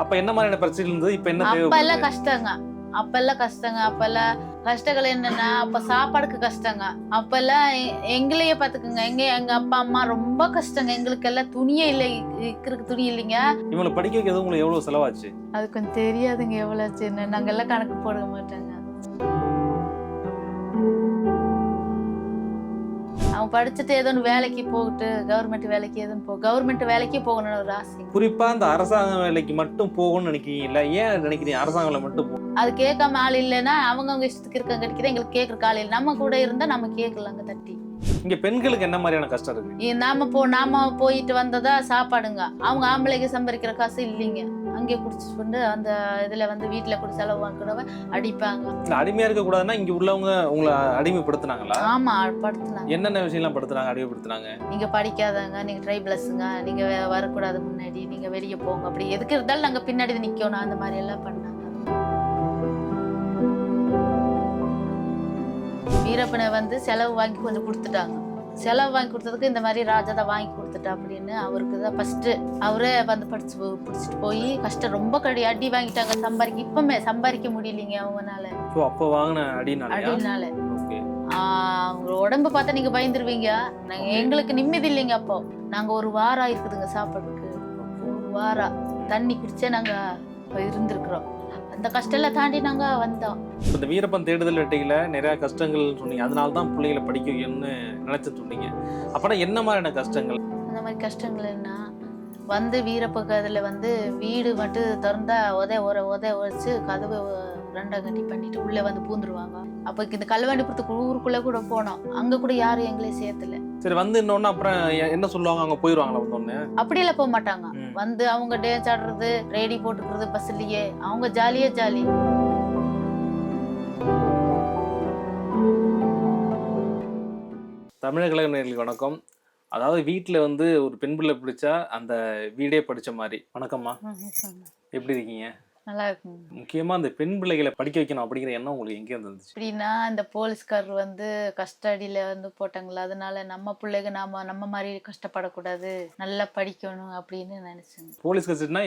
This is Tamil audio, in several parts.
அப்ப என்ன மாதிரியான பிரச்சனை இருந்தது? இப்ப என்ன அப்பெல்லாம் தேவைப்படுது? கஷ்டங்க. அப்பெல்லாம் கஷ்டங்கள் என்னன்னா, அப்ப சாப்பாடுக்கு கஷ்டங்க. அப்பெல்லாம் எங்களையே பாத்துக்குங்க. எங்க அப்பா, அம்மா ரொம்ப கஷ்டங்க. எங்களுக்கெல்லாம் துணியே இல்ல. இக்கிறதுக்கு துணி இல்லைங்க. இவங்களை படிக்க வைக்கிறது உங்களுக்கு எவ்வளவு செலவாச்சு? அது கொஞ்சம் தெரியாதுங்க எவ்வளவு ஆச்சுன்னு. நாங்கெல்லாம் கணக்கு போட மாட்டோங்க. அவன் படிச்சுட்டு ஏதோ ஒன்று வேலைக்கு போகட்டு, கவர்மெண்ட் வேலைக்கு கவர்மெண்ட் வேலைக்கே போகணும்னு ஒரு ஆசை. குறிப்பா இந்த அரசாங்க வேலைக்கு மட்டும் போகணும்னு நினைக்கிறீங்களா? ஏன் நினைக்கிறீங்க அரசாங்க வேலை மட்டும் போகணும்? அது கேட்காம ஆள் இல்லைன்னா அவங்க இஷ்டத்துக்கு இருக்காங்க கிடைக்குது. எங்களுக்கு கேட்கறக்கு ஆள் இல்லை. நம்ம கூட இருந்தா நம்ம கேட்கலாங்க தட்டி. இங்க பெண்களுக்கு என்ன மாதிரியான கஷ்டம் இருக்கு? நாம போயிட்டு வந்ததா சாப்பாடுங்க. அவங்க ஆம்பளைக்கு சம்பாதிக்கிற காசு இல்லைங்க. அங்கே குடிச்சிட்டு கொண்டு அந்த இதுல வீட்டுல கூட செலவு வாங்கினவ அடிப்பாங்க. அடிமையா இருக்க கூடாதுன்னா இங்க உள்ளவங்க உங்களை அடிமைப்படுத்தினாங்களா? ஆமா, படுத்துனாங்க. என்னென்ன விஷயம் எல்லாம் படுத்துனாங்க, அடிமைப்படுத்தினாங்க? நீங்க படிக்காதங்க, நீங்க ட்ரைபிளஸ்ங்க, நீங்க வரக்கூடாது, முன்னாடி நீங்க வெளியே போங்க, அப்படி எதுக்கு இருந்தாலும் நாங்க பின்னாடி நிக்கணும், அந்த மாதிரி எல்லாம் பண்ணாங்க. வீரப்பனை செலவு வாங்கி கொஞ்சம் கொடுத்துட்டாங்க. செலவு வாங்கி கொடுத்ததுக்கு இந்த மாதிரி ராஜா தான் வாங்கி கொடுத்துட்டா அப்படின்னு அவருக்கு தான் ஃபர்ஸ்ட் அவரே பிடிச்சிட்டு போய் கஷ்டம் ரொம்ப அடி வாங்கிட்டாங்க. இப்பவுமே சம்பாதிக்க முடியலைங்க அவங்கனால. அப்ப வாங்கின அடினால அவங்க உடம்பு பார்த்தா நீங்க பயந்துருவீங்க. எங்களுக்கு நிம்மதி இல்லைங்க. அப்போ நாங்க ஒரு வாரம் இருக்குதுங்க சாப்பாடுக்கு. ஒரு வாரம் தண்ணி குடிச்சே நாங்க இருந்திருக்கிறோம். அந்த கஷ்டம் எல்லாம் தாண்டி நாங்க வந்தோம். இந்த வீரப்பன் தேடுதல் வேட்டையில நிறைய கஷ்டங்கள் சொன்னீங்க. அதனாலதான் பிள்ளைகளை படிக்க வைக்கணும்னு நினைச்சு சொன்னீங்க. அப்பனா என்ன மாதிரியான கஷ்டங்கள்? அந்த மாதிரி கஷ்டங்கள் என்ன, வீரப்ப அதுல வீடு மட்டும் திறந்தா உதச்சு கதவை ரெண்டாங்கட்டி பண்ணிட்டு உள்ள பூந்துருவாங்க. அப்ப இந்த கல்வாண்டிபுரத்துக்கு ஊருக்குள்ள கூட போனோம். அங்க கூட யாரும் எங்களையும் சேர்த்துல. சரி, இன்னொன்னு அப்புறம் என்ன சொல்லுவாங்க? அவங்க போயிருவாங்களா? வந்தோடனே அப்படியெல்லாம் போக மாட்டாங்க. அவங்க டான்ஸ் ஆடுறது, ரேடி போட்டுக்கிறது பஸ்லயே. அவங்க ஜாலியே ஜாலி. தமிழக கலைஞர்களுக்கு வணக்கம். அதாவது வீட்டுல ஒரு பெண் பிள்ளை பிடிச்சா அந்த வீடே படிச்ச மாதிரி. வணக்கம்மா, எப்படி இருக்கீங்க? நல்லா இருக்கும். முக்கியமா அந்த பெண் பிள்ளைகளை படிக்க வைக்கணும் அப்படிங்கிற எண்ணம் உங்களுக்கு எங்க இருந்துச்சு? அப்படின்னா இந்த போலீஸ்காரர் கஸ்டடியில போட்டாங்களா, அதனால நம்ம பிள்ளைங்க நம்ம மாதிரி கஷ்டப்படக்கூடாது, நல்லா படிக்கணும் அப்படின்னு நினைச்சேன். போலீஸ் கஸ்டடினா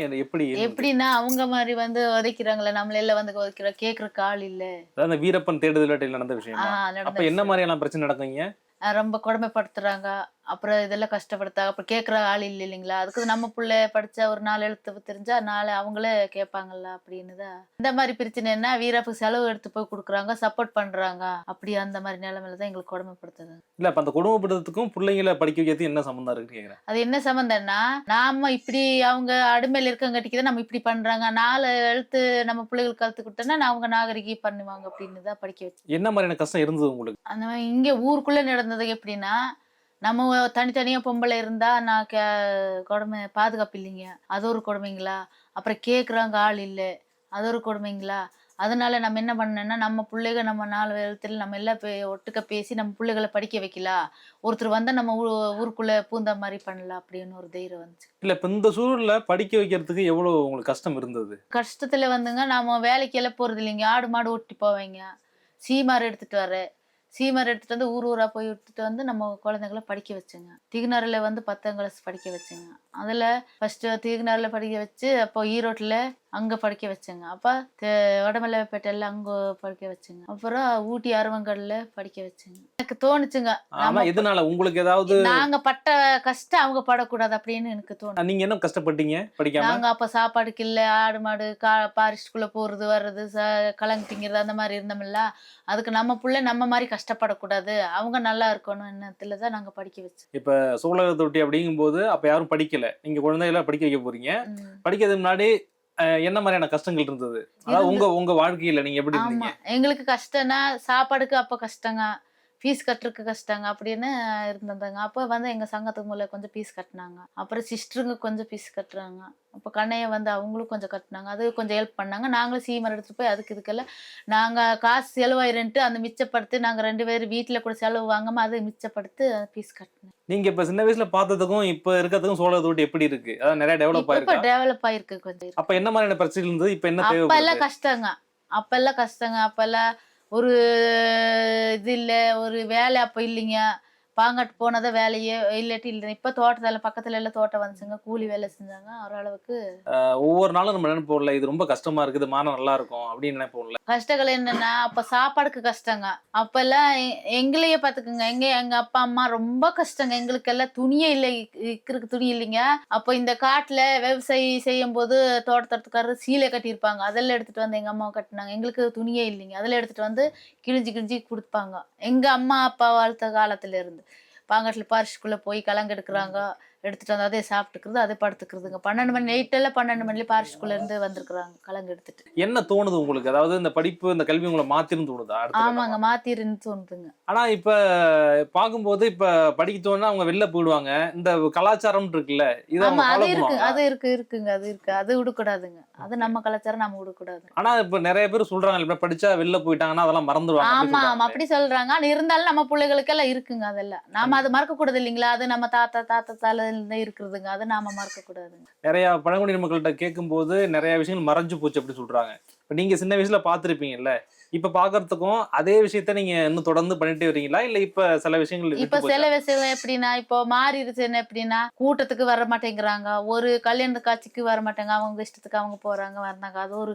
எப்படின்னா அவங்க மாதிரி உதைக்கிறாங்களா, நம்மள எல்லாம் உதைக்கிற கேட்கறக்கு ஆள் இல்ல. அதான் வீரப்பன் தேடுதல் வேட்டையில் நடந்த விஷயம். அப்ப என்ன மாதிரியான பிரச்சனை நடக்குங்க? ரொம்ப கொடுமைப்படுத்துறாங்க. அப்புறம் இதெல்லாம் கஷ்டப்படுத்தாங்க. அப்புறம் கேட்கற ஆள் இல்லைங்களா, அதுக்கு நம்ம பிள்ளை படிச்சா ஒரு 4 எழுத்து தெரிஞ்சா 4 அவங்களே கேட்பாங்கல்ல அப்படின்னு தான். இந்த மாதிரி பிரச்சனைன்னா வீரப்புக்கு செலவு எடுத்து போய் கொடுக்குறாங்க, சப்போர்ட் பண்றாங்க. அப்படி அந்த மாதிரி நிலைமையில தான் எங்களுக்கு கொடுமைப்படுத்துது. இல்ல, அப்ப அந்த கொடுமைப்படுத்துறதுக்கும் பிள்ளைங்களை படிக்க வைக்கிறது என்ன சம்பந்தம் இருக்கு கேக்குறேன். அது என்ன சம்பந்தம்னா, நாம இப்படி அவங்க அடிமையில இருக்கங்காட்டிக்குதான் நம்ம இப்படி பண்றாங்க. 4 எழுத்து நம்ம பிள்ளைகளுக்கு கழுத்து கொடுத்தோம்னா அவங்க நாகரிகி பண்ணுவாங்க அப்படின்னு தான் படிக்க வச்சு. என்ன மாதிரியான கஷ்டம் இருந்தது உங்களுக்கு? அந்த மாதிரி இங்க ஊருக்குள்ள நடந்தது எப்படின்னா, நம்ம தனித்தனியா பொம்பளை இருந்தா நான் கொடுமை பாதுகாப்பு இல்லைங்க, அது ஒரு கொடுமைங்களா. அப்புறம் கேட்குறாங்க ஆள் இல்லை, அது ஒரு கொடுமைங்களா. அதனால நம்ம என்ன பண்ணோம்னா, நம்ம பிள்ளைங்க நம்ம 4 எழுத்துல நம்ம எல்லாம் ஒட்டுக்க பேசி நம்ம பிள்ளைகளை படிக்க வைக்கலாம். ஒருத்தர் வந்தா நம்ம ஊருக்குள்ள பூந்த மாதிரி பண்ணலாம் அப்படின்னு ஒரு தைரியம் வந்துச்சு. இல்ல, இப்ப இந்த சூழல்ல படிக்க வைக்கிறதுக்கு எவ்வளவு உங்களுக்கு கஷ்டம் இருந்தது? கஷ்டத்துல நாம வேலைக்கு எல்லாம் போறது இல்லைங்க. ஆடு மாடு ஓட்டி போவேங்க. சீமார் எடுத்துட்டு ஊர் ஊரா போய் விட்டுட்டு நம்ம குழந்தைங்களை படிக்க வச்சுங்க. திகுனாரில் 10ஆம் கிளாஸ் படிக்க வச்சுங்க. அதுல ஃபர்ஸ்ட் திகுனாரில் படிக்க வச்சு, அப்போ ஈரோட்டில் அங்க படிக்க வச்சுங்க. அப்ப வடமலைப்பேட்டையில அங்க படிக்க வச்சுங்க. அப்புறம் ஊட்டி அரவங்கல்ல படிக்க வச்சுங்க. எனக்கு தோணுச்சுங்க, இதனால உங்களுக்கு ஏதாவது நாங்க பட்ட கஷ்டம் அவங்க படக்கூடாது அப்படின்னு எனக்கு தோணும். நீங்க என்ன கஷ்டப்பட்டீங்க படிக்காம? நாங்க அப்ப சாப்பாடுக்கு இல்ல, ஆடு மாடு பாரிஸ்டுக்குள்ள போறது வர்றது, கலங்கு திங்கிறது அந்த மாதிரி இருந்தோம்ல. அதுக்கு நம்ம புள்ள நம்ம மாதிரி கஷ்டப்படக்கூடாது, அவங்க நல்லா இருக்கணும் எண்ணத்துலதான் நாங்க படிக்க வச்சோம். இப்ப சோழக தொட்டி அப்படிங்கும் போது அப்ப யாரும் படிக்கல, நீங்க குழந்தைகளை படிக்க வைக்க போறீங்க. படிக்கிறதுக்கு முன்னாடி என்ன மாதிரியான கஷ்டங்கள் இருந்தது? அதாவது உங்க வாழ்க்கையில நீங்க எப்படி இருந்தீங்க? எங்களுக்கு கஷ்டம்னா சாப்பாடுக்கு அப்ப கஷ்டங்க, ஃபீஸ் கட்டுறதுக்கு கஷ்டங்க அப்படின்னு இருந்தாங்க. அப்போ எங்க சங்கத்துக்கு மூலம் கொஞ்சம் ஃபீஸ் கட்டினாங்க. அப்புறம் சிஸ்டருங்க கொஞ்சம் ஃபீஸ் கட்டுறாங்க. அப்போ கண்ணையை அவங்களும் கொஞ்சம் கட்டினாங்க. அது கொஞ்சம் ஹெல்ப் பண்ணாங்க. நாங்களும் சீமர் எடுத்துட்டு போய் இதுக்கெல்லாம் நாங்க காசு செலவாயிருன்ட்டு அந்த மிச்சப்படுத்தி நாங்க 2 பேரும் வீட்டுல கூட செலவு வாங்காம அதை மிச்சப்படுத்தி ஃபீஸ் கட்டினேன். நீங்க இப்ப சின்ன வயசுல பார்த்ததுக்கும் இப்ப இருக்கிறதுக்கும் சோழக தொட்டி எப்படி இருக்கு? அதாவது நிறைய டெவலப் ஆயிருக்கு. டெவலப் ஆயிருக்கு கொஞ்சம். அப்ப என்ன மாதிரியான பிரச்சனை இருந்தது? இப்ப என்ன தேவை? அப்பெல்லாம் கஷ்டங்க. அப்பெல்லாம் ஒரு இது இல்ல, ஒரு வேலை அப்ப இல்லைங்க. பாங்காட்டு போனதை வேலையே இல்லாட்டி இல்லை. இப்ப தோட்டத்துல பக்கத்துல எல்லாம் தோட்டம் வந்துச்சுங்க, கூலி வேலை செஞ்சாங்க ஓரளவுக்கு. ஒவ்வொரு நாளும் நம்ம நினைப்போம்ல, இது ரொம்ப கஷ்டமா இருக்குது, மானம் நல்லா இருக்கும் அப்படின்னு நினைப்போம்ல. கஷ்டங்கள் என்னன்னா, அப்ப சாப்பாடுக்கு கஷ்டங்க. அப்பெல்லாம் எங்களையே பாத்துக்குங்க, எங்க அப்பா அம்மா ரொம்ப கஷ்டங்க. எங்களுக்கு எல்லாம் துணியே இல்லை, இக்கிறதுக்கு துணி இல்லைங்க. அப்போ இந்த காட்டுல விவசாயம் செய்யும் போது தோட்டத்துக்காரர் சீலை கட்டியிருப்பாங்க, அதெல்லாம் எடுத்துட்டு வந்து எங்க அம்மா கட்டினாங்க. எங்களுக்கு துணியே இல்லைங்க, அதெல்லாம் எடுத்துட்டு வந்து கிழிஞ்சு கிழிஞ்சி கொடுப்பாங்க. எங்க அம்மா அப்பா வளர்த்த காலத்துல இருந்து பாங்காட்டுல பாரிஸ்க்குள்ள போய் கலங்க எடுக்கிறாங்க, எடுத்துட்டு வந்து அதே சாப்பிட்டுக்கிறது, அதே படுத்துக்கிறதுங்க. 12 மணி நைட்டெல்லாம் 12 மணில பாரிஸ்க்குள்ள இருந்து வந்திருக்கிறாங்க கலங்க எடுத்துட்டு. என்ன தோணுது உங்களுக்கு? அதாவது இந்த படிப்பு, இந்த கல்வி உங்கள மாத்திருன்னு தோணுதா அடுத்த கட்டமா? ஆமாங்க, மாத்திருன்னு தோணுதுங்க. ஆனா இப்ப பார்க்கும்போது இப்ப படிக்கத்தோன்னா அவங்க வெளில போயிடுவாங்க. இந்த கலாச்சாரம் இருக்குல்ல, இத ஆமா, அவங்க அது ஃபாலோ இருக்கு, பண்ணுவாங்களா? அது இருக்கு, இருக்குங்க, அது இருக்கு. அது விடக்கூடாதுங்க. அது நம்ம கலாச்சாரம், நம்ம விடக்கூடாது. ஆனா இப்ப நெறைய பேர் சொல்றாங்க, இப்ப படிச்சா வெளில போயிட்டாங்கன்னா அதெல்லாம் மறந்துருவாங்க அப்படி ஆமா, ஆமா, சொல்றாங்களே. அப்படி சொல்றாங்க. ஆனா இருந்தாலும் நம்ம பிள்ளைகளுக்கெல்லாம் இருக்குங்க அதெல்லாம். நாம அதை மறக்க கூடாது இல்லைங்களா? அது நம்ம தாத்தால இருந்தே இருக்கிறதுங்க. அதை நாம மறக்க கூடாதுங்க. நெறைய பழங்குடியின மக்கள்கிட்ட கேட்கும்போது நெறைய விஷயங்கள் மறைஞ்சு போச்சு அப்படி சொல்றாங்க. இப்ப நீங்க சின்ன வயசுல பார்த்திருப்பீங்கல்ல. இப்ப பார்க்கறதுக்கும் அதே விஷயத்த நீங்க இன்னும் தொடர்ந்து பண்ணிட்டே வரீங்களா? இல்ல இப்ப சில விஷயங்கள் இப்ப விட்டு சில போச்சா? விஷயம் எப்படின்னா, இப்போ மாறிடுச்சுன்னு எப்படின்னா, கூட்டத்துக்கு வர மாட்டேங்கிறாங்க. ஒரு கல்யாண காட்சிக்கு வர மாட்டாங்க. அவங்க இஷ்டத்துக்கு அவங்க போறாங்க, வர்றாங்க. அது ஒரு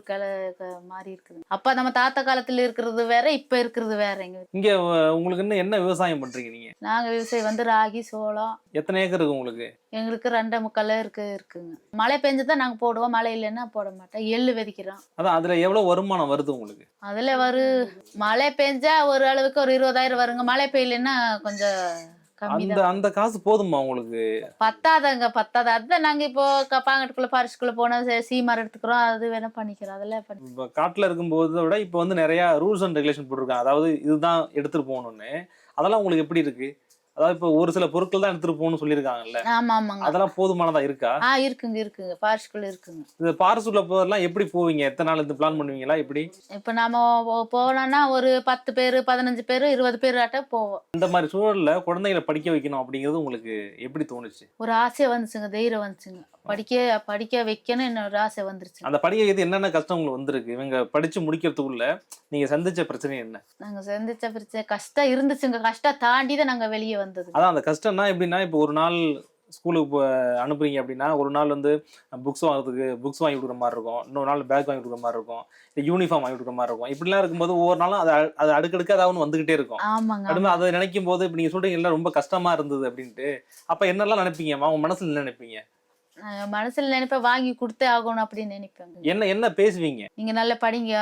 மாறி இருக்குது. அப்ப நம்ம தாத்தா காலத்துல இருக்கிறது வேற, இப்ப இருக்கிறது வேறங்க. இங்க உங்களுக்கு இன்னும் என்ன விவசாயம் பண்றீங்க நீங்க? நாங்க விவசாயம் வந்து ராகி, சோளம். எத்தன ஏக்கர் இருக்கு உங்களுக்கு? எங்களுக்கு 2 3/4 இருக்குங்க. மழை பெஞ்சதான் நாங்க போடுவோம், மழை இல்லைன்னா போட மாட்டோம். எள்ளு விதைக்கிறோம். அதான் அதுல எவ்வளவு வருமானம் வருது உங்களுக்கு? அதுல மழை பெஞ்சா ஒரு அளவுக்கு ஒரு 20,000 வருங்க. மழை பெய்யலன்னா கொஞ்சம் கம்மி அந்த தான். அந்த காசு போதுமா உங்களுக்கு? பத்தாதங்க, பத்தாது. அதுதான் நாங்க இப்போ பாங்கட்டுக்குள்ள பாரிஸ்க்குள்ள போனா சீமார் எடுத்துக்கிறோம், அது வேணா பண்ணிக்கிறோம், அதெல்லாம் பண்ணி. இப்ப காட்டுல இருக்கும்போத விட இப்ப வந்து நெறைய ரூல்ஸ் அண்ட் ரெகுலேஷன் போட்டிருக்காங்க. அதாவது இதுதான் எடுத்துட்டு போகணும்னு. அதெல்லாம் உங்களுக்கு எப்படி இருக்கு? அதாவது இப்ப ஒரு சில பொருட்கள் தான் எடுத்துட்டு போகணும்னு சொல்லியிருக்காங்கல்ல. ஆமா, ஆமாங்க. அதெல்லாம் போதுமானதா இருக்கா? இருக்குங்க, இருக்குங்க, பாரிஸ்க்குள்ள இருக்குங்க. இது பார்சல்ல போறதெல்லாம் எப்படி போவீங்க? எத்தன நாள் இந்த பிளான் பண்ணுவீங்களா எப்படி? இப்ப நாம போனோம்னா ஒரு 10 பேரு, 15 பேரு, 20 பேர் ஆட்ட போவோம். இந்த மாரி சூழல்ல குழந்தைகள படிக்க வைக்கணும் அப்படிங்கிறது உங்களுக்கு எப்படி தோணுச்சு? ஒரு ஆசை வந்துச்சுங்க, தைரியம் வந்துச்சுங்க. படிக்க படிக்க வைக்கணும் என்ன ஒரு ஆசை வந்துருச்சுங்க. அந்த படிக்க வைக்கிறது என்னென்ன கஷ்டம் உங்களுக்கு வந்திருக்கு? இவங்க படிச்சு முடிக்கிறதுக்குள்ள நீங்க சந்திச்ச பிரச்சனை என்ன? நாங்க சந்திச்ச பிரச்சனை கஷ்டம் இருந்துச்சுங்க. கஷ்டம் தாண்டி தான் நாங்க வெளியே வந்தது. அதான் அந்த கஷ்டம்னா எப்படின்னா, இப்போ ஒரு நாள் ஸ்கூலுக்கு அனுப்புறீங்க அப்படின்னா, ஒரு நாள் வந்து புக்ஸ் வாங்குறதுக்கு புக்ஸ் வாங்கி குடுக்குற மாரி இருக்கும். இன்னொரு நாள் பேக் வாங்கி குடுக்குற மாரி இருக்கும். இல்ல யூனிஃபார்ம் வாங்கி குடுக்குற மாரி இருக்கும். இப்படிலாம் இருக்கும்போது ஒவ்வொரு நாளும் அது அடுக்கடுக்கா ஏதாவது ஒண்ணு வந்துகிட்டே இருக்கும். ஆமாங்க, அடுத்து ஆமா. அத நினைக்கும்போது இப்ப நீங்க சொல்றீங்கல்ல ரொம்ப கஷ்டமா இருந்தது அப்படின்ட்டு. அப்ப என்னெல்லாம் நினைப்பீங்க? உங்க மனசுல என்ன நினைப்பீங்க? மனசுல நினைப்பேன், வாங்கி கொடுத்தே ஆகணும் அப்படின்னு நினைப்பேங்க. என்ன என்ன பேசுவீங்க? நீங்க நல்லா படிங்க,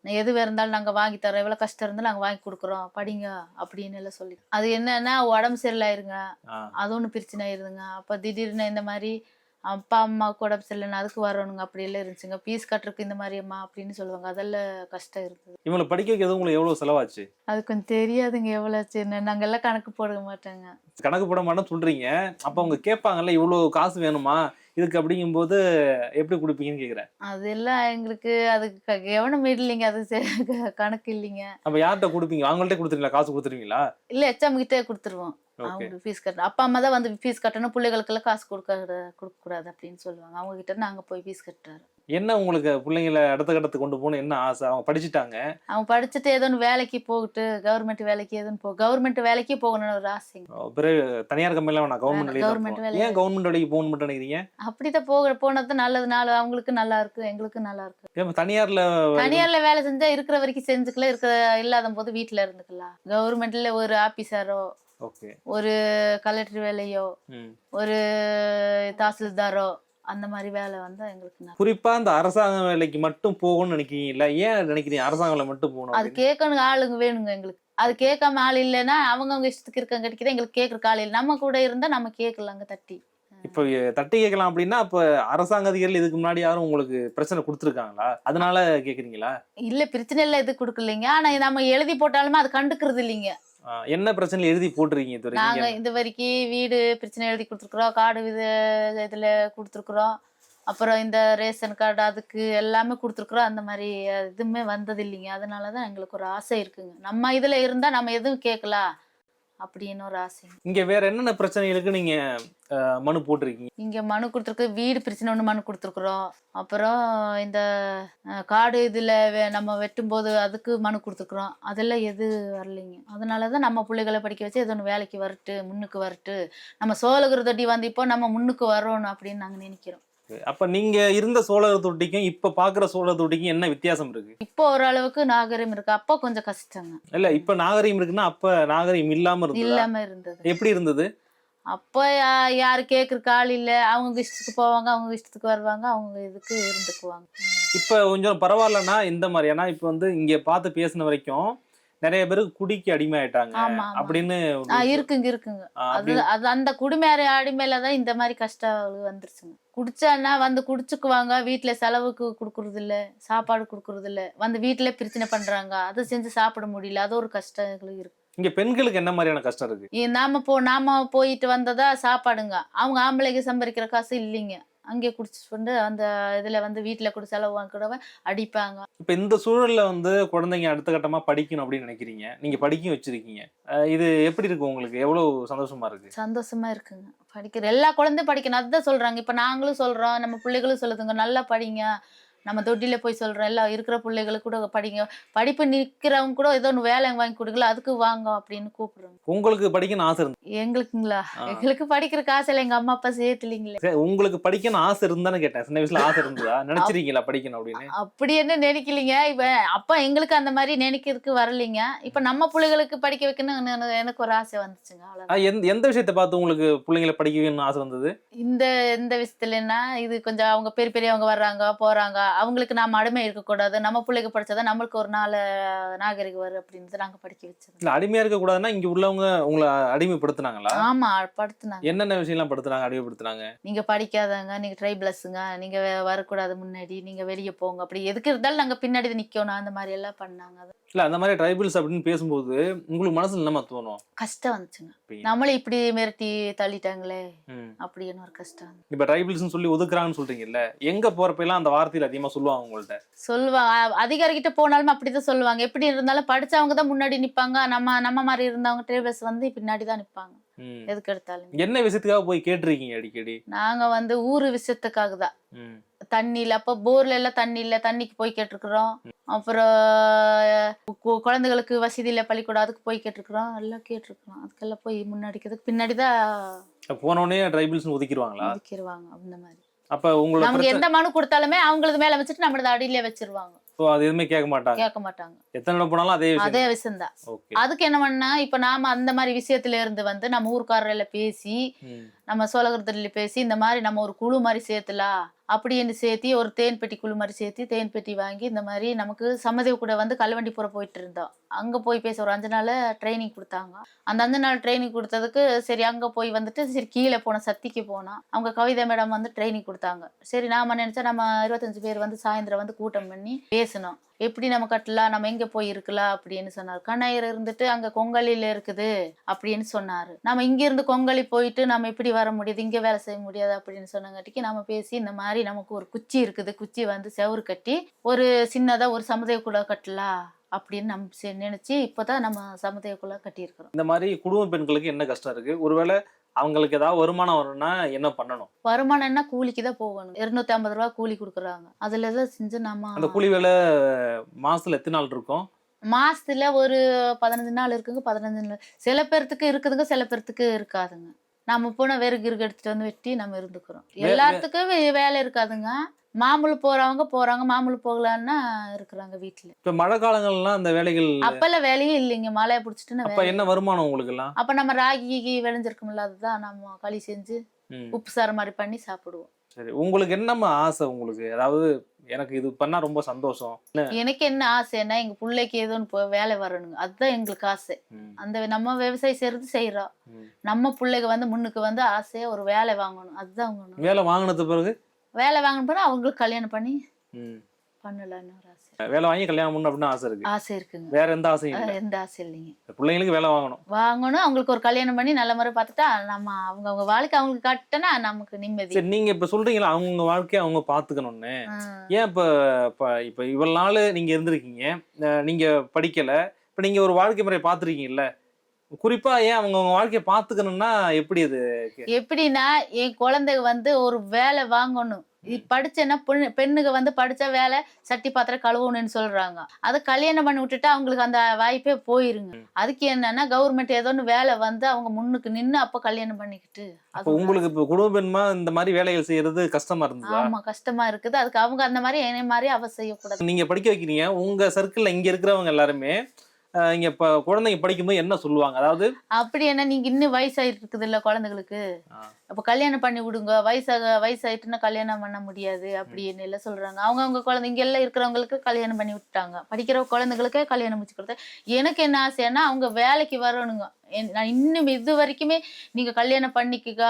நான் எதுவா இருந்தாலும் நாங்க வாங்கி தரோம், எவ்வளவு கஷ்டம் இருந்தாலும் நாங்க வாங்கி கொடுக்குறோம், படிங்க அப்படின்னு எல்லாம் சொல்லி. அது என்னன்னா உடம்பு சரியில்லாயிருங்க, ஆ. அது ஒண்ணு பிரச்சனை ஆயிருதுங்க. அப்ப திடீர்னு இந்த மாதிரி அப்பா அம்மாவுக்கு உடம்பு சரியில்லைன்னு அதுக்கு வரணுங்க, அப்படி எல்லாம் இருந்துச்சுங்க. ஃபீஸ் கட்டுறதுக்கு இந்த மாதிரி அம்மா அப்படின்னு சொல்லுவாங்க, அதெல்லாம் கஷ்டம் இருக்குது. இவங்கள படிக்க வைக்கிறது உங்களுக்கு எவ்வளவு செலவாச்சு? அது கொஞ்சம் தெரியாதுங்க எவ்வளோச்சுன்னு, நாங்க எல்லாம் கணக்கு போட மாட்டோங்க. கணக்கு போட மாட்டேன்னு சொல்றீங்க. அப்ப அவங்க கேட்பாங்கல்ல, இவ்வளவு காசு வேணுமா? இதுக்கு அப்படிங்கும்போது எப்படி குடுப்பீங்கன்னு கேட்கிறேன். அதெல்லாம் எங்களுக்கு அதுக்கு கவனம் இல்லைங்க, அது கணக்கு இல்லைங்க. அப்ப யார்ட்ட குடுப்பீங்க? அவங்கள்ட்ட குடுத்துருவீங்களா? காசு குடுத்துருவீங்களா? இல்ல எச்எம் கிட்டே கொடுத்துருவோம். ஓகே. அவங்களுக்கு ஃபீஸ் கட்டணும். அப்பா அம்மா தான் வந்து ஃபீஸ் கட்டணும், பிள்ளைகளுக்கெல்லாம் காசு கொடுக்க கூடாது அப்படின்னு சொல்லுவாங்க. அவங்க கிட்ட நாங்க போய் ஃபீஸ் கட்டுறாரு. என்ன உங்களுக்கு பிள்ளைங்கள அடுத்த கட்டத்துக்கு கொண்டு போகணும்னு என்ன ஆசை? அவங்க படிச்சுட்டாங்க. அவங்க படிச்சுட்டு ஏதோ ஒன்று வேலைக்கு போகட்டு, கவர்மெண்ட் வேலைக்கு கவர்மெண்ட் வேலைக்கு போகணும்னு ஒரு ஆசைங்க. பிறகு தனியார் கம்பெனில வேணாம், கவர்மெண்ட் வேலைக்கு தான் கவர்மெண்ட் போகணும். வேலை ஏன் கவர்மெண்ட் வேலைக்கு போகணும்னு மட்டும் நினைக்கிறீங்க? அப்படிதான் போனது நல்லது. அவங்களுக்கு நல்லா இருக்கு, எங்களுக்கும் நல்லா இருக்கு. ஏன் தனியார்ல தனியார்ல வேலை செஞ்சா இருக்கிற வரைக்கும் செஞ்சுக்கலாம், இல்லாத போது வீட்டுல இருந்துக்கலாம். கவர்மெண்ட்ல ஒரு ஆபீசரோ, ஓகே, ஒரு கலெக்டர் வேலையோ, ம், ஒரு தாசில்தாரோ அந்த மாதிரி வேலை வந்தா எங்களுக்கு நல்லா. குறிப்பா இந்த அரசாங்க வேலைக்கு மட்டும் போகணும்னு நினைக்கிறீங்களா? ஏன் நினைக்கிறீங்க அரசாங்க வேலை மட்டும் போகணும் அது அப்படின்னு? கேட்கணும் ஆளுங்க வேணுங்க எங்களுக்கு. அது கேட்காம ஆள் இல்லைன்னா அவங்கவுங்க இஷ்டத்துக்கு இருக்காங்க கிடைக்குது, எங்களுக்கு கேட்கறக்கு ஆள் இல்லை. நம்ம கூட இருந்தா நம்ம கேட்கலாங்க தட்டி. இப்ப தட்டி கேட்கலாம் அப்படின்னா, அப்ப அரசாங்க அதிகாரிகள் இதுக்கு முன்னாடி யாரும் உங்களுக்கு பிரச்சனை கொடுத்துருக்காங்களா? அதனால கேக்குறீங்களா? இல்ல பிரச்சனை இல்லை, இது கொடுக்கலைங்க. ஆனா நம்ம எழுதி போட்டாலுமே அது கண்டுக்கிறது இல்லைங்க. என்ன பிரச்சனை எழுதி போட்டிருக்கீங்க இது நாங்க வரைக்கும்? இந்த வரைக்கும் வீடு பிரச்சனை எழுதி கொடுத்துருக்குறோம், காடு இதுல கொடுத்துருக்குறோம், அப்புறம் இந்த ரேஷன் கார்டு அதுக்கு எல்லாமே கொடுத்துருக்குறோம். அந்த மாதிரி எதுவுமே வந்தது இல்லைங்க. அதனாலதான் எங்களுக்கு ஒரு ஆசை இருக்குங்க, நம்ம இதுல இருந்தா நம்ம எதுவும் கேட்கலாம், அப்படின்னு ஒரு ஆசைங்க. இங்க வேற என்னென்ன பிரச்சனைகளுக்கு நீங்க மனு போட்டிருக்கீங்க? இங்க மனு கொடுத்துருக்கு, வீடு பிரச்சனை ஒன்று மனு கொடுத்துருக்குறோம். அப்புறம் இந்த காடு இதுல நம்ம வெட்டும்போது அதுக்கு மனு கொடுத்துருக்குறோம். அதெல்லாம் எது வரலைங்க. அதனாலதான் நம்ம பிள்ளைகளை படிக்க வச்சு ஏதோ ஒன்று வேலைக்கு வரட்டு, முன்னுக்கு வரட்டு, நம்ம சோழகிற தொட்டி வந்து இப்போ நம்ம முன்னுக்கு வரணும் அப்படின்னு நாங்க நினைக்கிறோம். அப்ப நீங்க இருந்த சோழர் தொட்டிக்கும் இப்ப பாக்குற சோழர் தொட்டிக்கும் என்ன வித்தியாசம் இருக்கு? இப்போ ஓரளவுக்கு நாகரிகம் இருக்கு, அப்போ கொஞ்சம் கஷ்டங்க. இல்ல இப்ப நாகரிகம் இருக்குன்னா அப்ப நாகரிகம் இல்லாம இருந்ததா? இல்லாம இருந்தது. எப்படி இருந்தது? அப்போ யாரு கேட்கறக்கு ஆள் இல்ல, அவங்க இஷ்டத்துக்கு போவாங்க, அவங்க இஷ்டத்துக்கு வருவாங்க, அவங்க இதுக்கு இருந்துக்குவாங்க. இப்ப கொஞ்சம் பரவாயில்லன்னா இந்த மாதிரி, ஏன்னா இப்ப வந்து இங்க பார்த்து பேசின வரைக்கும் நிறைய பேருக்கு குடிக்கு அடிமை ஆயிட்டாங்க ஆமா ஆமா. அப்படின்னு இருக்குங்க இருக்குங்க. அது அப்படி அது அந்த குடிமேற அடிமையில தான் இந்த மாதிரி கஷ்டம் வந்துருச்சுங்க. குடிச்சான்னா வந்து குடிச்சுக்குவாங்க, வீட்டுல செலவுக்கு கொடுக்கறது இல்ல, சாப்பாடு கொடுக்கறது இல்ல, வந்து வீட்டுல பிரச்சனை பண்றாங்க, அதை செஞ்சு சாப்பிட முடியல, அது ஒரு கஷ்டங்கள் இருக்கு. இங்க பெண்களுக்கு என்ன மாதிரியான கஷ்டம் இருக்கு? நாம போயிட்டு வந்ததா சாப்பாடுங்க, அவங்க ஆம்பளைக்கு சம்பாதிக்கிற காசு இல்லைங்க, அங்கே குடிச்சிட்டு வந்து அந்த இதுல வந்து வீட்டுல கூட செலவு வாங்க அடிப்பாங்க. இப்ப இந்த சூழல்ல வந்து குழந்தைங்க அடுத்த கட்டமா படிக்கணும் அப்படின்னு நினைக்கிறீங்க, நீங்க படிக்க வச்சிருக்கீங்க, இது எப்படி இருக்கு உங்களுக்கு? எவ்வளவு சந்தோஷமா இருக்கு? சந்தோஷமா இருக்குங்க. படிக்கிற எல்லா குழந்தையும் படிக்கணும், அதுதான் சொல்றாங்க. இப்ப நாங்களும் சொல்றோம், நம்ம பிள்ளைகளும் சொல்லுதுங்க, நல்லா படிங்க. நம்ம தொட்டில போய் சொல்றோம், எல்லாம் இருக்கிற பிள்ளைகளுக்கு கூட படிங்க, படிப்பு நிக்கிறவங்க கூட ஏதோ ஒன்று வேலை வாங்கி கொடுக்கல, அதுக்கு வாங்க அப்படின்னு கூப்பிடுறோம். உங்களுக்கு படிக்கணும்னு ஆசை இருந்து? எங்களுக்குங்களா? எங்களுக்கு படிக்கிற காசு இல்லை, எங்க அம்மா அப்பா சேர்த்துலீங்களே. உங்களுக்கு படிக்கணும் ஆசை இருந்தான்னு கேட்டேன். சின்ன வயசுல ஆசை இருந்ததா? நினைச்சிருக்கீங்களா படிக்கணும் அப்படின்னு? அப்படி என்ன நினைக்கலீங்க. இப்ப அப்பா எங்களுக்கு அந்த மாதிரி நினைக்கிறதுக்கு வரலைங்க. இப்ப நம்ம பிள்ளைகளுக்கு படிக்க வைக்கணும் எனக்கு ஒரு ஆசை வந்துச்சுங்க, அவ்வளவுதான். எந்த விஷயத்தை பார்த்து உங்களுக்கு பிள்ளைங்களை படிக்க வைக்கணும்னு ஆசை வந்தது? இந்த இந்த விஷயத்துலன்னா இது கொஞ்சம் அவங்க பெரியவங்க வர்றாங்க போறாங்க, அவங்களுக்கு நாம அடிமை இருக்கக்கூடாது, நம்ம பிள்ளைக்கு படிச்சாதான் நம்மளுக்கு ஒரு நாள் நாகரிகம் வரும் அப்படின்னு நாங்க படிக்க வச்சோம். இல்ல அடிமையா இருக்க கூடாதுன்னா இங்க உள்ளவங்க உங்களை அடிமைப்படுத்தினாங்களா? ஆமா படுத்துனாங்க. என்னென்ன விஷயம் எல்லாம் படுத்துனாங்க, அடிமைப்படுத்தினாங்க? நீங்க படிக்காதங்க, நீங்க ட்ரைபிளஸ்ங்க, நீங்க வரக்கூடாது, முன்னாடி நீங்க வெளியே போங்க, அப்படி எதுக்கு இருந்தாலும் நாங்க பின்னாடி நிக்கணும், அந்த மாதிரி எல்லாம் பண்ணாங்க. இல்ல அந்த மாதிரி ட்ரைபிள்ஸ் அப்படின்னு பேசும்போது உங்களுக்கு மனசுல என்னமா தோணும்? கஷ்டம் வந்துச்சுங்க. நம்மளே இப்படி மிரட்டி தள்ளிட்டாங்களே அப்படின்னு ஒரு கஷ்டம். இப்ப ட்ரைபிள்ஸ் சொல்லி ஒதுக்குறாங்கன்னு சொல்றீங்கல்ல, எங்க போறப்ப எல்லாம் அந்த வார்த்தையில அதிகமா சொல்லுவாங்க உங்கள்ட்ட? சொல்லுவாங்க, அதிகாரிகிட்ட போனாலும் அப்படிதான் சொல்லுவாங்க. எப்படி இருந்தாலும் படிச்சவங்க தான் முன்னாடி நிப்பாங்க, நம்ம மாதிரி இருந்தவங்க ட்ரைபிள்ஸ் வந்து பின்னாடிதான் நிப்பாங்க எதுக்கு எடுத்தாலும். என்ன விஷயத்துக்காக போய் கேட்டிருக்கீங்க அடிக்கடி? நாங்க வந்து ஊரு விஷயத்துக்காக தான். தண்ணி இல்ல, அப்ப போர்ல எல்லாம் தண்ணி இல்ல, தண்ணிக்கு போய் கேட்டிருக்கிறோம். அப்புறம் குழந்தைகளுக்கு வசதி இல்ல, பள்ளிக்கூடம், அதுக்கு போய் கேட்டிருக்கிறோம், எல்லாம் கேட்டிருக்கிறோம். அதுக்கெல்லாம் போய் முன்னாடிக்கிறதுக்கு பின்னாடிதான் போனோடனே ட்ரைபிள்ஸ் ஒதுக்கிடுவாங்களா? ஒதுக்கிடுவாங்க அந்த மாதிரி. அப்ப உங்களுக்கு நமக்கு எந்த மனு கொடுத்தாலுமே அவங்களது மேல வச்சுட்டு நம்மளது அடியிலே வச்சிருவாங்க. அது எதுவுமே கேட்க மாட்டாங்க. எத்தனை போனாலும் அதே விஷயம் தான். அதுக்கு என்ன பண்ணா, இப்ப நாம அந்த மாதிரி விஷயத்துல இருந்து வந்து நம்ம ஊர்க்காரர்ல பேசி, நம்ம சோழகத்துல பேசி, இந்த மாதிரி நம்ம ஒரு குழு மாதிரி சேர்த்துலாம் அப்படின்னு சேர்த்தி, ஒரு தேன் பெட்டி குழு மாதிரி சேர்த்தி தேன் பெட்டி வாங்கி, இந்த மாதிரி நமக்கு சம்மதேவ் கூட வந்து கல்வண்டிபுரம் போயிட்டு இருந்தோம். அங்க போய் பேச ஒரு 5 நாள் ட்ரைனிங் கொடுத்தாங்க. அந்த 5 நாள் ட்ரைனிங் கொடுத்ததுக்கு சரி அங்க போய் வந்துட்டு சரி கீழே போனோம், சத்திக்கு போனோம். அவங்க கவிதா மேடம் வந்து ட்ரைனிங் கொடுத்தாங்க. சரி நாம நினைச்சா நம்ம 25 பேர் வந்து சாயந்தரம் வந்து கூட்டம் பண்ணி பேசணும், எப்படி நம்ம கட்டலாம், நம்ம எங்க போய் இருக்கலாம் அப்படின்னு சொன்னார். கண்ணையர் இருந்துட்டு அங்க கொங்கலில இருக்குது அப்படின்னு சொன்னாரு. நம்ம இங்க இருந்து கொங்கலி போயிட்டு நம்ம எப்படி வர முடியாது, இங்க வேலை செய்ய முடியாது அப்படின்னு சொன்னங்காட்டிக்கு நம்ம பேசி, இந்த மாதிரி நமக்கு ஒரு குச்சி இருக்குது, குச்சி வந்து செவுறு கட்டி ஒரு சின்னதா ஒரு சமுதாய குழா கட்டலாம் அப்படின்னு நம்ம நினைச்சு இப்பதான் நம்ம சமுதாய குழா கட்டியிருக்கிறோம். இந்த மாதிரி குடும்ப பெண்களுக்கு என்ன கஷ்டம் இருக்கு? ஒருவேளை அவங்களுக்கு ஏதாவது வருமானம் வரும்னா என்ன பண்ணணும்? வருமானம்னா கூலிக்கு தான் போகணும். 250 ரூபாய் கூலி கொடுக்குறாங்க. அதுல தான் செஞ்சு நம்ம. அந்த கூலி வேலை மாசத்துல எத்தனை நாள் இருக்கும்? மாசத்துல ஒரு 15 நாள் இருக்குங்க. 15 நாள் சில பேர்த்துக்கு இருக்குதுங்க, சில பேர்த்துக்கு இருக்காதுங்க. நம்ம போனா வெறுகு எடுத்துட்டு வந்து வெட்டி நம்ம இருந்துக்கிறோம். எல்லாத்துக்கும் வேலை இருக்காதுங்க. மாமூல் போறாங்க, மாமூல் போகலான்னா இருக்கிறாங்க வீட்டுல. இப்ப மழை காலங்கள்லாம் அந்த வேலைகள் அப்பெல்லாம் வேலையே இல்லைங்க. மழையை பிடிச்சிட்டு அப்ப என்ன வருமானம் உங்களுக்கு எல்லாம்? அப்ப நம்ம ராகி விளைஞ்சிருக்கும்ல, அதுதான் நம்ம களி செஞ்சு உப்பு சாறு மாதிரி பண்ணி சாப்பிடுவோம். சரி, உங்களுக்கு என்னம்மா ஆசை? உங்களுக்கு அதாவது எனக்கு இது பண்ணா ரொம்ப சந்தோஷம். எனக்கு என்ன ஆசைன்னா, எங்க பிள்ளைக்கு ஏதோ வேலை வரணுங்க, அதுதான் எங்களுக்கு ஆசை. அந்த நம்ம விவசாயம் செய்யறோம், நம்ம பிள்ளைக்கு வந்து முன்னுக்கு வந்து ஆசையா ஒரு வேலை வாங்கணும், அதுதான். வேலை வாங்கினது பிறகு அவங்களுக்கு கல்யாணம் பண்ணி பண்ணலான்னு ஒரு ஆசை. வேலை வாங்கி கல்யாணம் பண்ணணும் அப்படின்னு ஆசை இருக்கு. ஆசை இருக்குங்க. வேற எந்த ஆசையும் இல்லை? எந்த ஆசை இல்லைங்க. பிள்ளைங்களுக்கு வேலை வாங்கணும், அவங்களுக்கு ஒரு கல்யாணம் பண்ணி நல்ல முறை பார்த்துட்டா நம்ம அவங்க வாழ்க்கை அவங்களுக்கு காட்டுனா நமக்கு நிம்மதி. சரி, நீங்க இப்ப சொல்றீங்களா அவங்க வாழ்க்கையை அவங்க பாத்துக்கணும்னு, ஏன் இப்ப இவ்வளவு நாள் நீங்க இருந்திருக்கீங்க, நீங்க படிக்கல, இப்ப நீங்க ஒரு வாழ்க்கை முறையை பாத்துருக்கீங்கல்ல, குறிப்பா ஏன் அவங்க வாழ்க்கைய பாத்துக்கணும்னா எப்படி அது? எப்படின்னா என் குழந்தைங்க வந்து ஒரு வேலை வாங்கணும். படிச்சேன்னா பெண்ணுங்க வந்து படிச்சா வேலை சட்டி பாத்திரம் கழுவணும்னு சொல்றாங்க. அது கல்யாணம் பண்ணி விட்டுட்டா அவங்களுக்கு அந்த வாய்ப்பே போயிருங்க. அதுக்கு என்னன்னா கவர்மெண்ட் ஏதோ ஒண்ணு வேலை வந்து அவங்க முன்னுக்கு நின்னு அப்ப கல்யாணம் பண்ணிக்கிட்டு அப்ப அது ஒரு உங்களுக்கு இப்ப குடும்ப பெண்மா இந்த மாதிரி வேலைகள் செய்யறது கஷ்டமா இருந்ததா? ஆமா கஷ்டமா இருக்குது. அதுக்கு அவங்க அந்த மாதிரி என்னைய மாதிரி அவ செய்யக்கூடாது. நீங்க படிக்க வைக்கிறீங்க. உங்க சர்க்கிள்ல இங்க இருக்கிறவங்க எல்லாருமே இங்க குழந்தைங்க படிக்கும்போது என்ன சொல்லுவாங்க? அதாவது அப்படி என்ன நீங்க இன்னும் வயசாயிட்டு இருக்குதுல்ல குழந்தைகளுக்கு. ஆ, அப்ப கல்யாணம் பண்ணி விடுங்க. வயசாயிட்டுன்னா கல்யாணம் பண்ண முடியாது ம். அப்படின்னு எல்லாம் சொல்றாங்க. அவங்கவங்க குழந்தை இங்க எல்லாம் இருக்கிறவங்களுக்கு கல்யாணம் பண்ணி விட்டுட்டாங்க. படிக்கிற குழந்தைகளுக்கே கல்யாணம் முடிச்சு கொடுத்தேன். எனக்கு என்ன ஆசைன்னா அவங்க வேலைக்கு வரணுங்க. நான் இன்னும் இது வரைக்குமே நீங்க கல்யாணம் பண்ணிக்கங்க.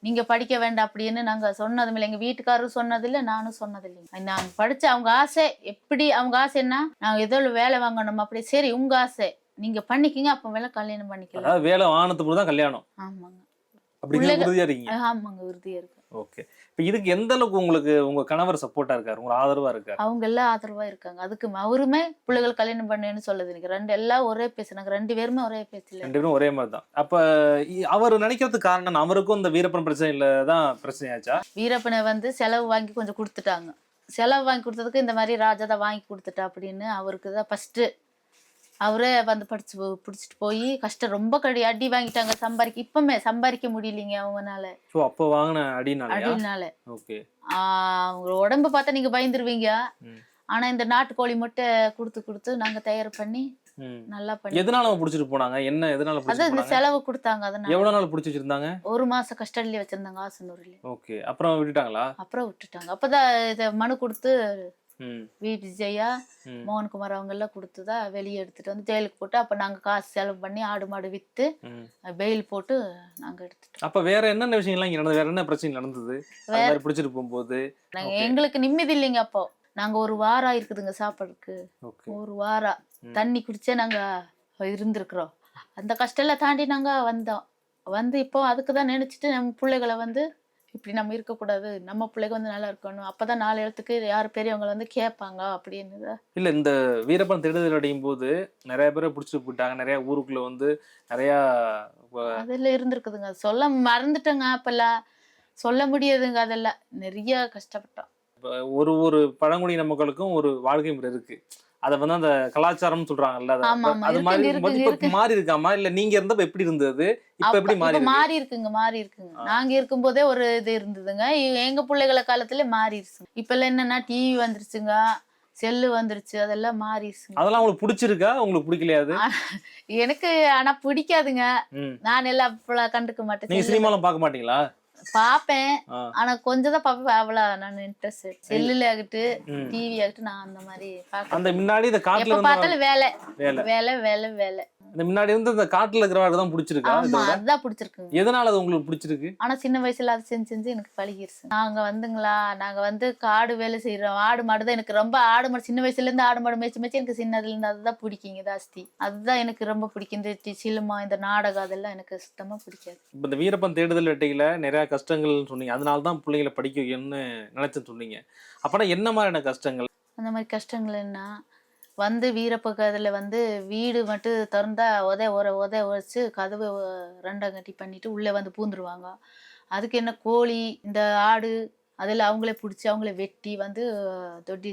நீங்க படிக்க வேண்டாம் அப்படின்னு நாங்க சொன்னதும் இல்லை. எங்க வீட்டுக்காரரும் சொன்னதில்லை, நானும் சொன்னதில்லைங்க. நான் படிச்ச அவங்க ஆசை எப்படி அவங்க ஆசைன்னா நாங்க ஏதோ ஒரு வேலை வாங்கணும் அப்படி. சரி உங்க ஆசை. நீங்க பண்ணிக்கங்க அப்ப மேல கல்யாணம் பண்ணிக்கலாம். அதாவது வேலை வாங்கினதுக்கு தான் கல்யாணம். ஆமாங்க. அப்படிங்கிற உறுதியா இருக்கீங்க. ஆமாங்க உறுதியா இருக்கு. ஓகே. இப்ப இதுக்கு எந்த அளவுக்கு உங்களுக்கு உங்க கணவர் சப்போர்ட்டா இருக்காரு? உங்களுக்கு ஆதரவா இருக்காரு? அவங்க எல்லாம் ஆதரவா இருக்காங்க. அதுக்கு அவருமே பிள்ளைகள் கல்யாணம் பண்ணேன்னு சொல்லுது எனக்கு. எல்லாம் ஒரே பேச்சு. நாங்க 2 பேருமே ஒரே பேச்சுல 2 பேரும் ஒரே மாரி தான். அப்ப அவரு நினைக்கிறதுக்கு காரணம் என்ன? அவருக்கும் இந்த வீரப்பன் பிரச்சனையில தான் பிரச்சனையாச்சா? வீரப்பனை வந்து செலவு வாங்கி கொஞ்சம் குடுத்துட்டாங்க. செலவு வாங்கி குடுத்ததுக்கு இந்த மாரி ராஜா தான் வாங்கி குடுத்துட்டா அப்படின்னு அவருக்கு தான் ஃபர்ஸ்ட்டு அவரே வந்து புடிச்சிட்டு போய் கஷ்டம் ரொம்ப அடி வாங்கிட்டாங்க. இப்பமே சம்பாதிக்க முடியலைங்க அவங்கனால. சோ அப்ப வாங்குன அடினாலயா? அடினால. ஓகே. அவங்க உடம்ப பார்த்தா நீங்க பயந்துருவீங்க. ம். ஆனா இந்த நாட்டுக்கோழி முட்டை குடுத்து நாங்க தயார் பண்ணி ம். நல்லா பண்ணி எதனால அவங்க புடிச்சிட்டு போனாங்க? எதனால அதான் புடிச்சிட்டு இந்த போனாங்க? செலவு குடுத்தாங்க அதனால. எவ்வளவு நாள் புடிச்சு வச்சிருந்தாங்க? 1 மாசம் கஸ்டடியில வச்சிருந்தாங்க ஆசனூர்ல. ஓகே. அப்புறம் விட்டுட்டாங்களா? அப்புறம் விட்டுட்டாங்க. அப்பதான் இத மனு குடுத்து ம். விஜயா, ம். மோகன்குமார் அவங்க எல்லாம் குடுத்துதான் வெளியே எடுத்துட்டு வந்து ஜெயிலுக்கு போட்டு அப்ப நாங்க காசு செலவு பண்ணி ஆடு மாடு வித்து ம். பெயில் போட்டு நாங்க எடுத்துட்டோம். அப்ப வேற என்னென்ன விஷயங்கள்லாம் இங்க நடந்தது? வேற என்ன பிரச்சனை நடந்தது? அது மாதிரி புடிச்சிட்டு போகும்போது? ஓகே. எங்களுக்கு நிம்மதி இல்லைங்க அப்போ. நாங்க 1 வாரம் இருக்குதுங்க சாப்பாடுக்கு. ஓகே. 1 வாரம் ம். தண்ணி குடிச்சே நாங்க இருந்திருக்கிறோம். அந்த கஷ்டம் எல்லாம் தாண்டி நாங்க வந்தோம். வந்து இப்போ அதுக்கு தான் நினைச்சிட்டு நம்ம பிள்ளைகளை வந்து இப்படி நம்ம இருக்கக்கூடாது. நம்ம பிள்ளைங்க வந்து நல்லா இருக்கணும். அப்பதான் 4 எழுத்துக்கு யார் பெரியவங்க வந்து கேட்பாங்க அப்படின்னு. இல்ல இந்த வீரப்பன் தேடுதல் அடையும் போது நிறைய பேரை புடிச்சிட்டு போயிட்டாங்க. நிறைய ஊருக்குள்ள வந்து நிறைய அதெல்லாம் இருந்திருக்குதுங்க. சொல்ல மறந்துட்டேங்க அப்பெல்லாம். சொல்ல முடியாதுங்க அதெல்லாம். நிறைய கஷ்டப்பட்டோம். ஒரு ஒரு பழங்குடியின மக்களுக்கும் ஒரு வாழ்க்கை முறை இருக்கு. அத வந்து அந்த கலாச்சாரம்னு சொல்றாங்கல்ல. ஆமா, ஆமா. அது மாதிரி இருக்கும்போது இருக்குங்க, இப்ப இருக்கு. மாறி இருக்காமா? இல்ல நீங்க இருந்தப்ப எப்படி இருந்தது? இப்ப எப்படி மாறி இப்ப இருக்கு? மாறி இருக்குங்க. ஆ. நாங்க இருக்கும்போதே ஒரு இது இருந்ததுங்க. எங்க பிள்ளைகள காலத்துல மாறிடுச்சுங்க. இப்பெல்லாம் என்னன்னா டிவி வந்துருச்சுங்க. செல்லு வந்துருச்சு. அதெல்லாம் மாறிடுச்சுங்க. அதெல்லாம் உங்களுக்கு புடிச்சிருக்கா? உங்களுக்கு பிடிக்கலையா அது? ஆ, எனக்கு ஆனா பிடிக்காதுங்க. ம். நான் எல்லாம் அப்பெல்லாம் கண்டுக்க மாட்டேன். நீங்க சினிமாலாம் பார்க்க மாட்டீங்களா? பாப்பேன். ஆ. ஆனா கொஞ்சம் தான் பாப்பேன். அவ்வளவு நான் இன்ட்ரெஸ்ட். செல்லுல ஆகட்டும், ம். டிவி ஆகட்டும் நான் அந்த மாதிரி அந்த பாக்க முன்னாடி இந்த காட்டுல எப்ப இருந்த பார்த்தாலும் வேலை. வேலை. வேலை, வேலை, வேலை. இந்த முன்னாடி இருந்து இந்த காட்டுல இருக்கிற வாழ்க்கை தான் புடிச்சிருக்கா? இத ஆமா, விட? அதுதான் பிடிச்சிருக்குங்க. எதனால அது உங்களுக்கு புடிச்சிருக்கு? ஆனா சின்ன வயசுல அது செஞ்சு செஞ்சு எனக்கு பழகிருச்சு. நாங்க வந்து காடு வேலை செய்யறோம். ஆடு மாடு தான் எனக்கு ரொம்ப ஆடு மாடு சின்ன வயசுல இருந்து ஆடு மாடு மேய்ச்சி மேய்ச்சி எனக்கு சின்னதுல இருந்து அதுதான் பிடிக்குங்க ஜாஸ்தி. அதுதான் எனக்கு ரொம்ப பிடிக்கும். இந்த சினிமா, இந்த நாடகம் அதெல்லாம் எனக்கு சுத்தமா பிடிக்காது. இப்ப இந்த வீரப்பன் தேடுதல் வேட்டையில நிறைய கஷ்டங்கள்னு சொன்னீங்க. அதனால தான் பிள்ளைங்கள படிக்க வைக்கணும்னு நினைச்சேன்னு சொன்னீங்க. அப்பனா என்ன மாதிரியான கஷ்டங்கள்? அந்த மாதிரி கஷ்டங்கள் என்ன வந்து வீரப்பக்கத்துல வந்து வீடு மட்டும் திறந்தா உதை உதைச்சு கதவு 2 கட்டி பண்ணிட்டு உள்ளே வந்து பூந்துருவாங்க. அதுக்கு என்ன கோழி, இந்த ஆடு அதில் அவங்களே பிடிச்சி அவங்களே வெட்டி வந்து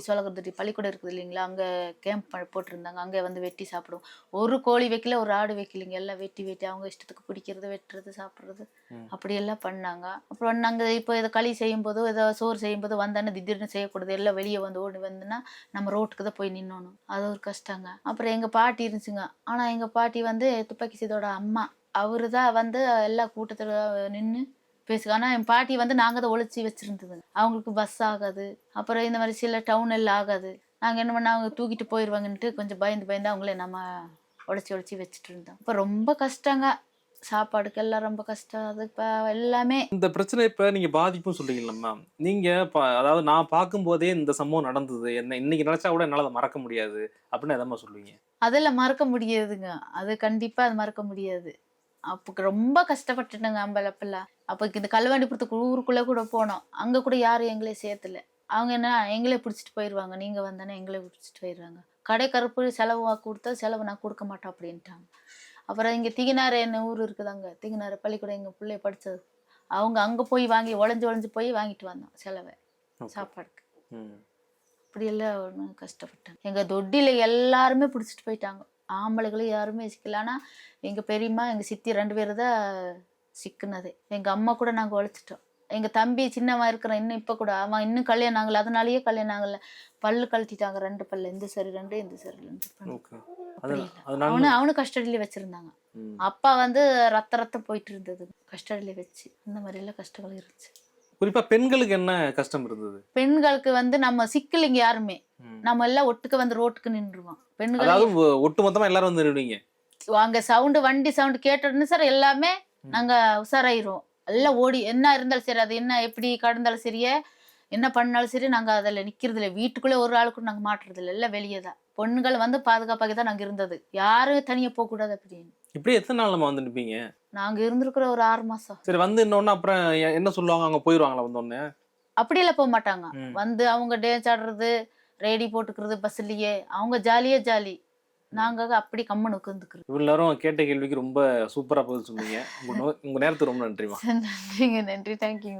சோளக்கரு தொட்டி பள்ளிக்கூடம் இருக்குது இல்லைங்களா, அங்கே கேம்ப் போட்டிருந்தாங்க. அங்கே வந்து வெட்டி சாப்பிடுவோம். ஒரு கோழி வைக்கல, ஒரு ஆடு வைக்கலைங்க. எல்லாம் வெட்டி வெட்டி அவங்க இஷ்டத்துக்கு பிடிக்கிறது, வெட்டுறது, சாப்பிட்றது ம். அப்படியெல்லாம் பண்ணாங்க. அப்புறம் நாங்கள் இப்போ இதை களி செய்யும்போதோ ஏதோ சோறு செய்யும்போது வந்தானே திடீர்னு செய்யக்கூடாது. எல்லாம் வெளியே வந்து ஓடி வந்துன்னா நம்ம ரோட்டுக்கு தான் போய் நின்னோணும். அது ஒரு கஷ்டங்க. அப்புறம் எங்கள் பாட்டி இருந்துச்சுங்க. ஆனால் எங்கள் பாட்டி வந்து துப்பாக்கி சீதோட அம்மா. அவரு தான் வந்து எல்லா கூட்டத்தில் நின்று பேசுங்க. ஆனால் என் பாட்டி வந்து நாங்கள் தான் ஒழிச்சி வச்சுருந்ததுங்க. அவங்களுக்கு பஸ் ஆகாது. அப்புறம் இந்த மாதிரி சில டவுன் எல்லாம் ஆகாது. நாங்கள் என்ன பண்ணோம், அவங்க தூக்கிட்டு போயிடுவாங்கன்ட்டு கொஞ்சம் பயந்து அவங்களே நம்ம ஒழிச்சி வச்சுட்டு இருந்தோம். இப்போ ரொம்ப கஷ்டங்க. சாப்பாடுக்கெல்லாம் ரொம்ப கஷ்டம். அது இப்போ எல்லாமே இந்த பிரச்சனை இப்ப நீங்க பாதிப்பும் சொல்றீங்கல்லம்மா. நீங்க அதாவது நான் பார்க்கும்போதே இந்த சம்பவம் நடந்தது. என்ன இன்னைக்கு நினைச்சா கூட என்னால அத மறக்க முடியாது. அப்படின்னு எதம்மா சொல்லுவீங்க? அதெல்லாம் மறக்க முடியாதுங்க. அது கண்டிப்பா அது மறக்க முடியாது. அப்போ ரொம்ப கஷ்டப்பட்டுட்டேங்க அப்பெல்லாம். அப்போ இந்த கல்வாண்டிபுரத்துக்கு ஊருக்குள்ள கூட போனோம். அங்க கூட யாரும் எங்களே சேர்த்துல. அவங்க என்ன எங்களே பிடிச்சிட்டு போயிடுவாங்க. நீங்க வந்தானே எங்களே பிடிச்சிட்டு போயிடுறாங்க. கடை கருப்பு செலவு கொடுத்தா செலவு நான் கொடுக்க மாட்டேன் அப்படின்ட்டாங்க. அப்புறம் இங்க திகினாறு என்ன ஊர் இருக்குதாங்க, திகினாறு பள்ளிக்கூடம் எங்க பிள்ளை படிச்சது, அவங்க அங்க போய் வாங்கி ஒளிஞ்சு போய் வாங்கிட்டு வந்தோம் செலவை சாப்பாடுக்கு. அப்படி எல்லாம் ஒண்ணு கஷ்டப்பட்டேன். எங்க தொட்டில எல்லாருமே பிடிச்சிட்டு போயிட்டாங்க, ஆம்பளைகளும் யாருமே சிக்கல. ஆனா எங்க பெரியம்மா எங்க சித்தி 2 பேரு தான் சிக்குனது. எங்க அம்மா கூட நாங்க உழைச்சிட்டோம். எங்க தம்பி சின்னவன் இருக்கிறான் இன்னும், இப்ப கூட அவன் இன்னும் கல்யாணம் ஆகல, அதனாலயே கல்யாணம் ஆகல. பல்லு கழட்டிட்டாங்க, 2 பல்லு, இந்த சரி 2 இந்த சரி 2. அப்படி இல்ல, அவனு கஸ்டடியில வச்சிருந்தாங்க. அப்பா வந்து ரத்தம் போயிட்டு இருந்தது, கஸ்டடியில வச்சு. அந்த மாதிரி எல்லாம் கஷ்டங்கள் இருந்துச்சு. குறிப்பா பெண்களுக்கு என்ன கஷ்டம் இருந்தது? பெண்களுக்கு வந்து நம்ம சிக்கலிங்க யாருமே, நம்ம எல்லாம் ஒட்டுக்க வந்து ரோட்டுக்கு நின்றுவோம். பெண்கள் அதாவது ஒட்டுமொத்தமா எல்லாரும் வந்து நின்றுவீங்க. அங்க சவுண்டு, வண்டி சவுண்டு கேட்டோன்னு சார் எல்லாமே நாங்க உஷாராயிருவோம். எல்லாம் ஓடி, என்ன இருந்தாலும் சரி, அது என்ன எப்படி கடந்தாலும் சரியே, என்ன பண்ணாலும் சரி, நாங்க அதில் நிக்கிறது இல்லை. வீட்டுக்குள்ளே ஒரு ஆளுக்கும் நாங்க மாட்டுறது இல்லை, எல்லாம் வெளியே தான். பொண்ணுகள் வந்து பாதுகாப்பாக தான் நாங்க இருந்தது, யாரும் தனியா போக கூடாது அப்படின்னு. இப்படி எத்தனை நாள் நம்ம வந்து நிப்பீங்க? நாங்க இருந்திருக்கிற ஒரு 6 மாசம். சரி, வந்து இன்னொன்னு அப்புறம் என்ன சொல்லுவாங்க, அவங்க போயிடுவாங்களா வந்தோடனே? அப்படியெல்லாம் போக மாட்டாங்க. வந்து அவங்க டேன்ஸ் ஆடுறது, ரேடி போட்டுக்கிறது பஸ்லயே, அவங்க ஜாலியே ஜாலி. நாங்க அப்படி கம்முன்னு உட்காந்துக்கிறோம். இவ்வளவு நேரம் கேட்ட கேள்விக்கு ரொம்ப சூப்பரா பதில் சொன்னீங்க. உங்க நேரத்துக்கு ரொம்ப நன்றிமா. நன்றிங்க, நன்றி, தேங்க்யூ.